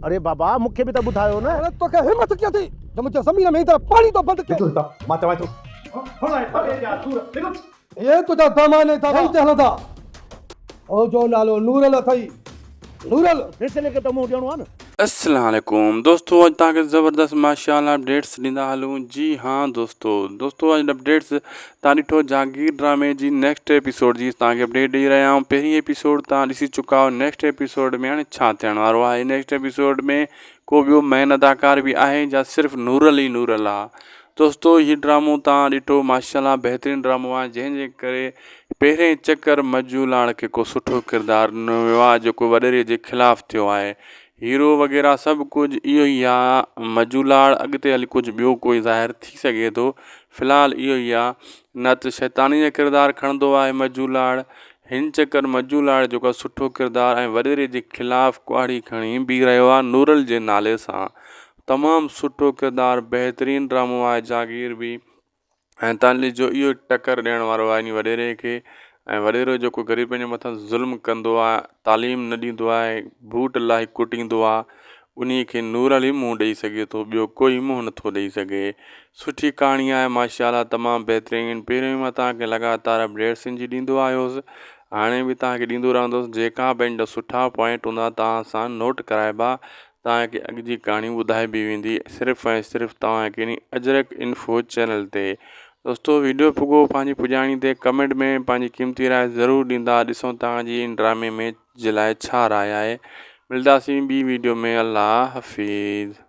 अरे बाबा मूंखे बि त ॿुधायो न। अरे तोखे हिम्मत कीअं थी जो मुंहिंजे ज़मीन में ईंदड़ पाणी तो बंदि कयो? मां चवां थो ये तुझा दामाने था ते हलंदा ओ जो नालो नूरल अथई नूरल सिलसिले खे त मुंहुं ॾियणो आहे न। अस्सलाम वालेकुम दोस्तों, अॼु तव्हांखे ज़बरदस्त माशाल्लाह अपडेट्स ॾींदा हलूं। जी हाँ दोस्तों अॼु अपडेट्स तव्हां ॾिठो जागीर ड्रामे जी नेक्स्ट एपिसोड जी तव्हांखे अपडेट ॾेई रहिया आहियूं। पहिरीं एपिसोड तव्हां ॾिसी चुका आहियो। नेक्स्ट एपिसोड में हाणे छा थियण वारो आहे? नेक्स्ट एपिसोड में को ॿियो मेन अदाकार बि आहे या सिर्फ़ु नूरल ई नूरल आहे? दोस्तों हीउ ड्रामो तव्हां ॾिठो माशाल्लाह बहितरीनु ड्रामो आहे, जंहिंजे करे पहिरें चकर मजूलाड़ खे को सुठो किरदारु ॾिनो वियो आहे जेको वॾेरे जे ख़िलाफ़ु थियो आहे। हीरो वग़ैरह सभु कुझु इहो ई आहे। मजूलाड़ अॻिते हली कुझु ॿियो कोई ज़ाहिर थी सघे थो। फ़िलहालु इहो ई आहे, न त शैतानी जो किरदारु खणंदो आहे मजूलाड़। हिन चकर मजूलाड़ जेको सुठो किरदारु ऐं वॾेरे जे ख़िलाफ़ु कुहाड़ी खणी बीह रहियो आहे नूरल जे नाले सां। तमामु सुठो किरदारु, बहितरीनु ड्रामो आहे जागीर बि। ऐं तव्हां जो इहो टकर ॾियण वारो आहे इन वॾेरे खे। ऐं वॾेरो जेको ग़रीबनि जे मथां ज़ुल्म कंदो आहे, तालीम न ॾींदो आहे, बूट लाइ कुटींदो आहे, उन खे नूरल ई मुंहुं ॾेई सघे थो, ॿियो कोई मुंहुं नथो ॾेई सघे। सुठी कहाणी आहे माशाल्लाह, तमामु बहितरीनु। पहिरियों मां तव्हांखे लगातार अपडेट्स जी ॾींदो आहियोसि, हाणे बि तव्हांखे ॾींदो रहंदुसि। जेका पंहिंजा सुठा पॉइंट हूंदा तव्हां सां नोट कराइबा, तव्हांखे अॻु जी कहाणी ॿुधाइबी वेंदी, सिर्फ़ु ऐं सिर्फ़ु तव्हांखे इन अजरक इन्फो चैनल ते। दोस्तों वीडियो पुॻो पंहिंजी पुॼाणी ते कमेंट में पंहिंजी क़ीमती राय ज़रूरु ॾींदा। ॾिसूं तव्हांजी इन ड्रामे में जे लाइ छा राय आहे। मिलंदासीं ॿी वीडियो में। अल्लाह हाफ़िज़।